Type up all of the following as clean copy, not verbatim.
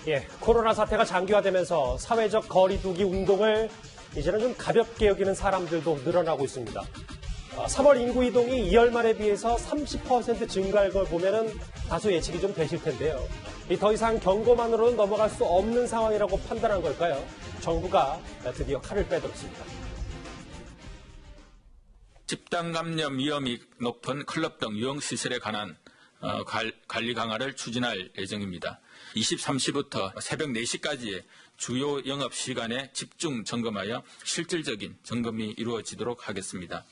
예, 코로나 사태가 장기화되면서 사회적 거리두기 운동을 이제는 좀 가볍게 여기는 사람들도 늘어나고 있습니다. 3월 인구 이동이 2월 말에 비해서 30% 증가할 걸 보면은 다소 예측이 좀 되실 텐데요. 더 이상 경고만으로는 넘어갈 수 없는 상황이라고 판단한 걸까요? 정부가 드디어 칼을 빼들었습니다. 집단 감염 위험이 높은 클럽 등 유흥시설에 관한 관리 강화를 추진할 예정입니다. 23시부터 새벽 4시까지의 주요 영업시간에 집중 점검하여 실질적인 점검이 이루어지도록 하겠습니다.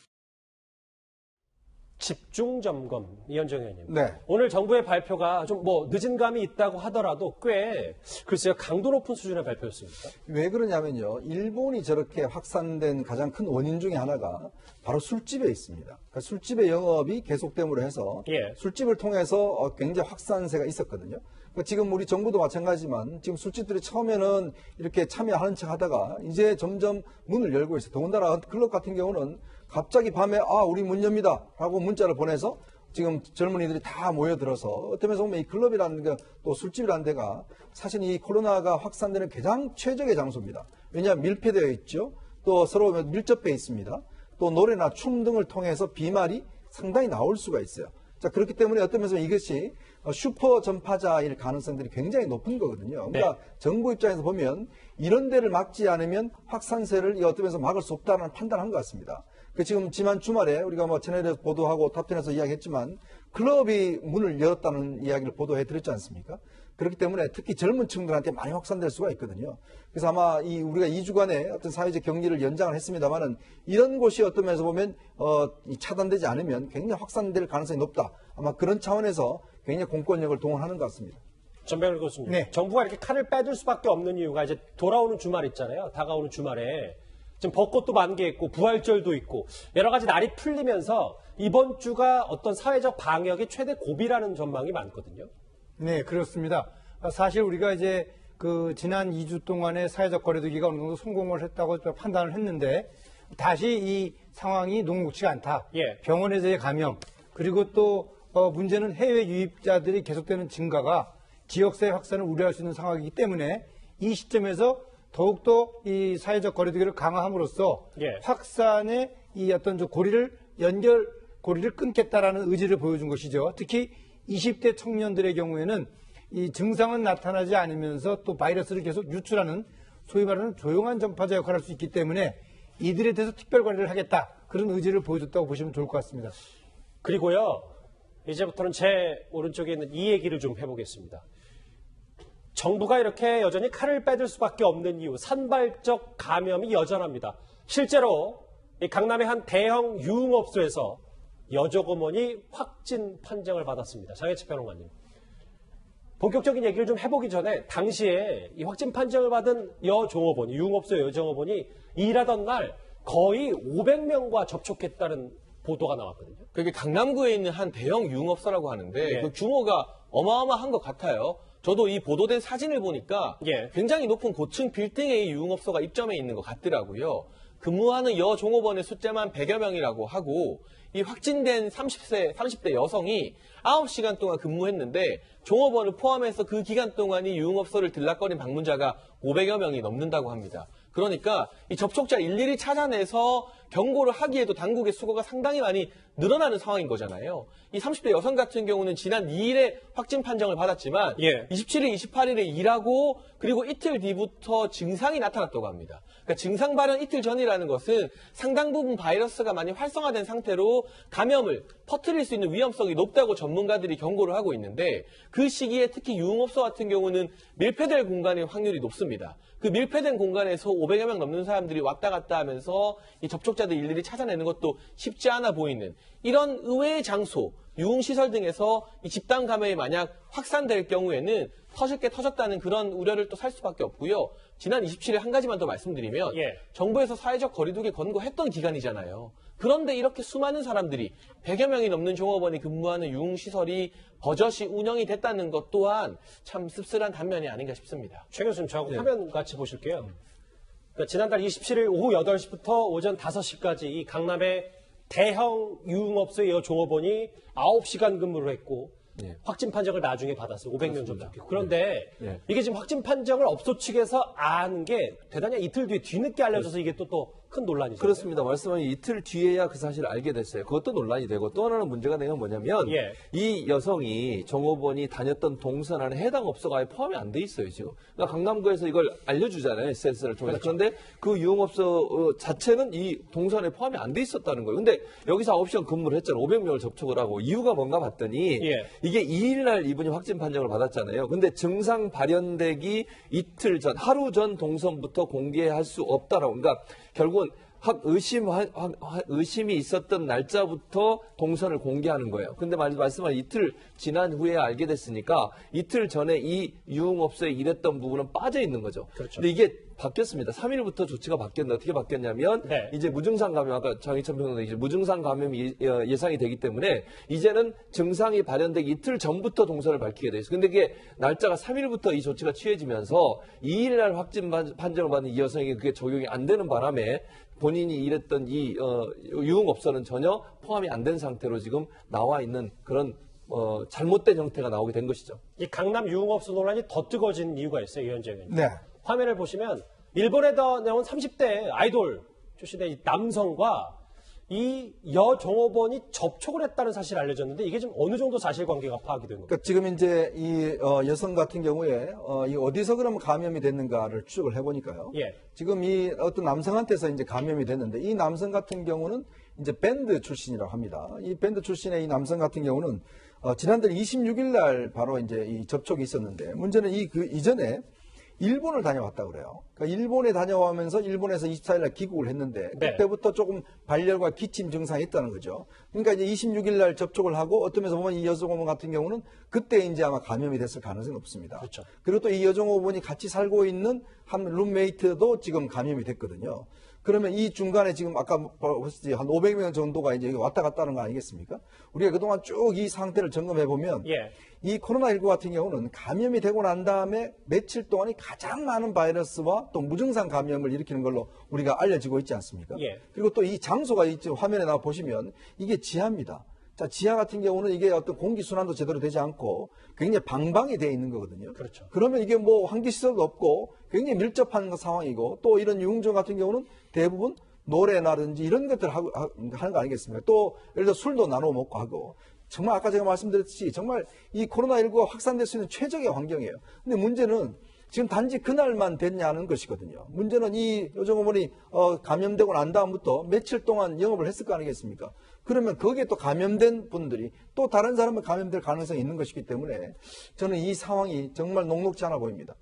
집중 점검, 이현정 의원님. 네. 오늘 정부의 발표가 좀 늦은 감이 있다고 하더라도 꽤 글쎄요 강도 높은 수준의 발표였습니다. 왜 그러냐면요. 일본이 저렇게 확산된 가장 큰 원인 중에 하나가 바로 술집에 있습니다. 그러니까 술집의 영업이 계속됨으로 해서 예. 술집을 통해서 굉장히 확산세가 있었거든요. 그러니까 지금 우리 정부도 마찬가지지만 지금 술집들이 처음에는 이렇게 참여하는 척 하다가 이제 점점 문을 열고 있어요. 더군다나 클럽 같은 경우는 갑자기 밤에 우리 문 엽니다 라고 문자를 보내서 지금 젊은이들이 다 모여들어서 어떤 면에서 보면 이 클럽이라는 게 또 술집이라는 데가 사실 이 코로나가 확산되는 가장 최적의 장소입니다. 왜냐하면 밀폐되어 있죠. 또 서로 밀접해 있습니다. 또 노래나 춤 등을 통해서 비말이 상당히 나올 수가 있어요. 자, 그렇기 때문에 어떤 면에서 이것이 슈퍼 전파자일 가능성들이 굉장히 높은 거거든요. 그러니까 네. 정부 입장에서 보면 이런 데를 막지 않으면 확산세를 어떤 면에서 막을 수 없다는 판단을 한 것 같습니다. 지금 지난 주말에 우리가 채널에서 보도하고 탑10에서 이야기했지만 클럽이 문을 열었다는 이야기를 보도해 드렸지 않습니까? 그렇기 때문에 특히 젊은 층들한테 많이 확산될 수가 있거든요. 그래서 아마 우리가 2주간의 어떤 사회적 격리를 연장을 했습니다만은 이런 곳이 어떤 면에서 보면 차단되지 않으면 굉장히 확산될 가능성이 높다. 아마 그런 차원에서 굉장히 공권력을 동원하는 것 같습니다. 전병일 교수님. 네. 정부가 이렇게 칼을 빼들 수밖에 없는 이유가 이제 돌아오는 주말 있잖아요. 다가오는 주말에 지금 벚꽃도 만개했고 부활절도 있고 여러 가지 날이 풀리면서 이번 주가 어떤 사회적 방역의 최대 고비라는 전망이 많거든요. 네, 그렇습니다. 사실 우리가 이제 지난 2주 동안의 사회적 거리두기가 어느 정도 성공을 했다고 판단을 했는데 다시 이 상황이 녹록지가 않다. 예. 병원에서의 감염 그리고 또 문제는 해외 유입자들이 계속되는 증가가 지역사회 확산을 우려할 수 있는 상황이기 때문에 이 시점에서 더욱더 이 사회적 거리두기를 강화함으로써 예. 확산의 이 어떤 고리를 끊겠다라는 의지를 보여준 것이죠. 특히 20대 청년들의 경우에는 이 증상은 나타나지 않으면서 또 바이러스를 계속 유출하는 소위 말하는 조용한 전파자 역할을 할 수 있기 때문에 이들에 대해서 특별 관리를 하겠다. 그런 의지를 보여줬다고 보시면 좋을 것 같습니다. 그리고요. 이제부터는 제 오른쪽에 있는 이 얘기를 좀 해보겠습니다. 정부가 이렇게 여전히 칼을 빼들 수밖에 없는 이유, 산발적 감염이 여전합니다. 실제로 이 강남의 한 대형 유흥업소에서 여종업원이 확진 판정을 받았습니다. 장혜철 평론가님. 본격적인 얘기를 좀 해보기 전에 당시에 이 확진 판정을 받은 여종업원이, 유흥업소 여종업원이 일하던 날 거의 500명과 접촉했다는 보도가 나왔거든요. 그게 강남구에 있는 한 대형 유흥업소라고 하는데 예. 그 규모가 어마어마한 것 같아요. 저도 이 보도된 사진을 보니까 예. 굉장히 높은 고층 빌딩에 이 유흥업소가 입점해 있는 것 같더라고요. 근무하는 여종업원의 숫자만 100여 명이라고 하고 이 확진된 30대 여성이 9시간 동안 근무했는데 종업원을 포함해서 그 기간 동안 이 유흥업소를 들락거린 방문자가 500여 명이 넘는다고 합니다. 그러니까 이 접촉자 일일이 찾아내서 경고를 하기에도 당국의 수고가 상당히 많이 늘어나는 상황인 거잖아요. 이 30대 여성 같은 경우는 지난 2일에 확진 판정을 받았지만 예. 27일, 28일에 일하고 그리고 이틀 뒤부터 증상이 나타났다고 합니다. 그러니까 증상 발현 이틀 전이라는 것은 상당 부분 바이러스가 많이 활성화된 상태로 감염을 퍼뜨릴 수 있는 위험성이 높다고 전문가들이 경고를 하고 있는데 그 시기에 특히 유흥업소 같은 경우는 밀폐될 공간의 확률이 높습니다. 그 밀폐된 공간에서 500여 명 넘는 사람들이 왔다 갔다 하면서 이 접촉자들 일일이 찾아내는 것도 쉽지 않아 보이는 이런 의외의 장소, 유흥시설 등에서 이 집단 감염이 만약 확산될 경우에는 터질 게 터졌다는 그런 우려를 또 살 수밖에 없고요. 지난 27일 한 가지만 더 말씀드리면 예. 정부에서 사회적 거리두기 권고했던 기간이잖아요. 그런데 이렇게 수많은 사람들이 100여 명이 넘는 종업원이 근무하는 유흥시설이 버젓이 운영이 됐다는 것 또한 참 씁쓸한 단면이 아닌가 싶습니다. 최 교수님, 저하고 화면 같이 보실게요. 그러니까 지난달 27일 오후 8시부터 오전 5시까지 이 강남의 대형 유흥업소의 여종업원이 9시간 근무를 했고 예. 확진 판정을 나중에 받았어요. 500명 접촉. 그런데 네. 이게 지금 확진 판정을 업소 측에서 아는 게 대단히 이틀 뒤에 뒤늦게 알려져서 이게 또 큰 논란이죠. 그렇습니다. 말씀하신 이틀 뒤에야 그 사실을 알게 됐어요. 그것도 논란이 되고 또 하나는 문제가 된 건 뭐냐면 예. 이 여성이 정호번이 다녔던 동선 안에 해당 업소가 아예 포함이 안 돼 있어요, 지금. 그러니까 강남구에서 이걸 알려주잖아요, SNS를 통해서. 그렇죠. 그런데 그 유흥업소 자체는 이 동선에 포함이 안 돼 있었다는 거예요. 근데 여기서 9시간 근무를 했잖아요. 500명을 접촉을 하고. 이유가 뭔가 봤더니 예. 이게 2일날 이분이 확진 판정을 받았잖아요. 근데 증상 발현되기 이틀 전, 하루 전 동선부터 공개할 수 없다라고. 그러니까 결국은 의심이 있었던 날짜부터 동선을 공개하는 거예요. 근데 말씀한 이틀 지난 후에 알게 됐으니까 이틀 전에 이 유흥업소에 일했던 부분은 빠져 있는 거죠. 그렇죠. 근데 이게 바뀌었습니다. 3일부터 조치가 바뀌었는데 어떻게 바뀌었냐면 네. 이제 무증상 감염, 아까 장희천 평론가 이제 무증상 감염이 예상이 되기 때문에 이제는 증상이 발현되기 이틀 전부터 동선을 밝히게 돼 있어요. 근데 이게 날짜가 3일부터 이 조치가 취해지면서 2일날 확진 판정을 받은 이 여성에게 그게 적용이 안 되는 바람에 본인이 일했던 이 유흥업소는 전혀 포함이 안 된 상태로 지금 나와 있는 그런 잘못된 형태가 나오게 된 것이죠. 이 강남 유흥업소 논란이 더 뜨거워진 이유가 있어요, 이현재 의원님. 네. 화면을 보시면 일본에 다녀온 30대 아이돌 출신의 이 남성과 이 여종업원이 접촉을 했다는 사실이 알려졌는데 이게 지금 어느 정도 사실관계가 파악이 된 겁니까? 그러니까 지금 이제 이 여성 같은 경우에 이 어디서 그러면 감염이 됐는가를 추적을 해보니까요. 예. 지금 이 어떤 남성한테서 이제 감염이 됐는데 이 남성 같은 경우는 이제 밴드 출신이라고 합니다. 이 밴드 출신의 이 남성 같은 경우는 지난달 26일 날 바로 이제 이 접촉이 있었는데 문제는 그 이전에 일본을 다녀왔다 그래요. 그러니까 일본에 다녀오면서 일본에서 24일 날 귀국을 했는데 네. 그때부터 조금 발열과 기침 증상이 있다는 거죠. 그러니까 이제 26일 날 접촉을 하고 어떤 면에서 보면 이 여성호번 같은 경우는 그때 이제 아마 감염이 됐을 가능성이 높습니다. 그렇죠. 그리고 또 이 여성호번이 같이 살고 있는 한 룸메이트도 지금 감염이 됐거든요. 그러면 이 중간에 지금 아까 보셨지 한 500명 정도가 이제 왔다 갔다 하는 거 아니겠습니까? 우리가 그동안 쭉 이 상태를 점검해 보면 예. 이 코로나19 같은 경우는 감염이 되고 난 다음에 며칠 동안이 가장 많은 바이러스와 또 무증상 감염을 일으키는 걸로 우리가 알려지고 있지 않습니까? 예. 그리고 또 이 장소가 지금 화면에 나와 보시면 이게 지하입니다. 자, 지하 같은 경우는 이게 어떤 공기순환도 제대로 되지 않고 굉장히 방방이 되어 있는 거거든요. 그렇죠. 그러면 이게 뭐 환기시설도 없고 굉장히 밀접한 상황이고 또 이런 유흥점 같은 경우는 대부분 노래나든지 이런 것들을 하는 거 아니겠습니까? 또 예를 들어 술도 나눠 먹고 하고 정말 아까 제가 말씀드렸듯이 정말 이 코로나19가 확산될 수 있는 최적의 환경이에요. 근데 문제는 지금 단지 그날만 됐냐는 것이거든요. 문제는 이 여종어머니 감염되고 난 다음부터 며칠 동안 영업을 했을 거 아니겠습니까? 그러면 거기에 또 감염된 분들이 또 다른 사람을 감염될 가능성이 있는 것이기 때문에 저는 이 상황이 정말 녹록지 않아 보입니다.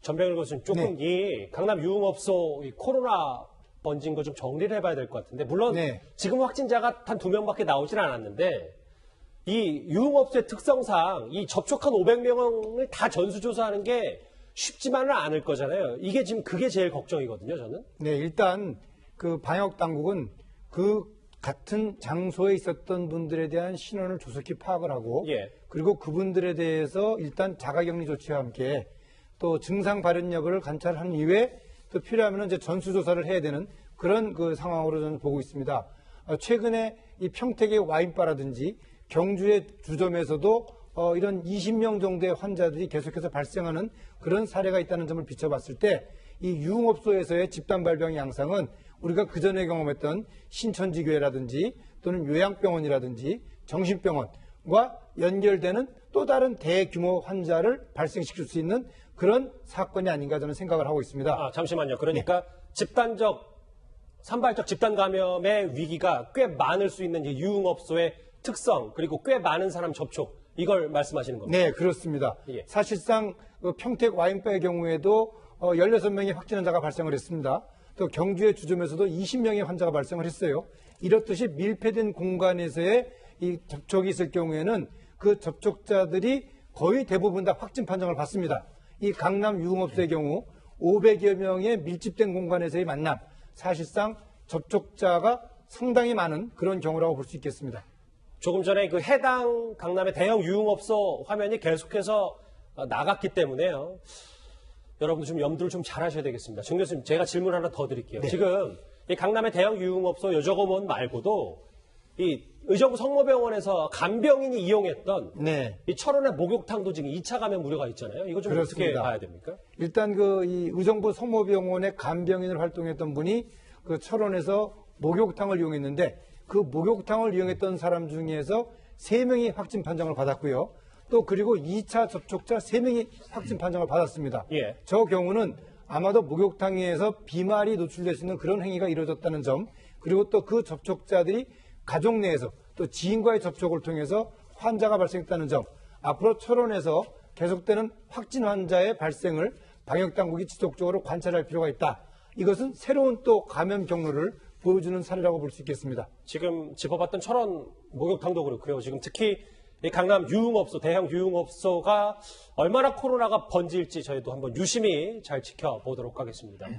전병일 교수님 조금 이 강남 유흥업소 이 코로나 번진 거 좀 정리를 해봐야 될 것 같은데 물론 네. 지금 확진자가 단 2명밖에 나오진 않았는데 이 유흥업소의 특성상 이 접촉한 500명을 다 전수조사하는 게 쉽지만은 않을 거잖아요. 이게 지금 그게 제일 걱정이거든요, 저는. 네, 일단 그 방역 당국은 그 같은 장소에 있었던 분들에 대한 신원을 조속히 파악을 하고 예. 그리고 그분들에 대해서 일단 자가격리 조치와 함께 또 증상 발현 여부를 관찰한 이후에 또 필요하면 이제 전수조사를 해야 되는 그런 그 상황으로 저는 보고 있습니다. 최근에 이 평택의 와인바라든지 경주의 주점에서도 이런 20명 정도의 환자들이 계속해서 발생하는 그런 사례가 있다는 점을 비춰봤을 때 이 유흥업소에서의 집단 발병 양상은 우리가 그전에 경험했던 신천지교회라든지 또는 요양병원이라든지 정신병원과 연결되는 또 다른 대규모 환자를 발생시킬 수 있는 그런 사건이 아닌가 저는 생각을 하고 있습니다. 아, 잠시만요. 그러니까 산발적 집단 감염의 위기가 꽤 많을 수 있는 이 유흥업소의 특성 그리고 꽤 많은 사람 접촉 이걸 말씀하시는 겁니다. 네, 그렇습니다. 예. 사실상 그 평택 와인바의 경우에도 16명의 확진 환자가 발생을 했습니다. 또 경주의 주점에서도 20명의 환자가 발생을 했어요. 이렇듯이 밀폐된 공간에서의 이 접촉이 있을 경우에는 그 접촉자들이 거의 대부분 다 확진 판정을 받습니다. 이 강남 유흥업소의 경우 500여 명의 밀집된 공간에서의 만남, 사실상 접촉자가 상당히 많은 그런 경우라고 볼 수 있겠습니다. 조금 전에 그 해당 강남의 대형 유흥업소 화면이 계속해서 나갔기 때문에요. 여러분들 좀 염두를 좀 잘 하셔야 되겠습니다. 정 교수님, 제가 질문 하나 더 드릴게요. 지금 이 강남의 대형 유흥업소 여저검원 말고도 이 의정부 성모병원에서 간병인이 이용했던 네. 이 철원의 목욕탕도 지금 2차 감염 우려가 있잖아요. 이거 좀 어떻게 그렇습니다. 봐야 됩니까? 일단 이 의정부 성모병원의 간병인을 활동했던 분이 그 철원에서 목욕탕을 이용했는데 그 목욕탕을 이용했던 사람 중에서 3명이 확진 판정을 받았고요. 또 그리고 2차 접촉자 3명이 확진 판정을 받았습니다. 예. 저 경우는 아마도 목욕탕에서 비말이 노출될 수 있는 그런 행위가 이루어졌다는 점, 그리고 또 그 접촉자들이 가족 내에서 또 지인과의 접촉을 통해서 환자가 발생했다는 점, 앞으로 철원에서 계속되는 확진 환자의 발생을 방역당국이 지속적으로 관찰할 필요가 있다. 이것은 새로운 또 감염 경로를 보여주는 사례라고 볼 수 있겠습니다. 지금 짚어봤던 철원 목욕탕도 그렇고요. 지금 특히 이 강남 유흥업소, 대형 유흥업소가 얼마나 코로나가 번질지 저희도 한번 유심히 잘 지켜보도록 하겠습니다.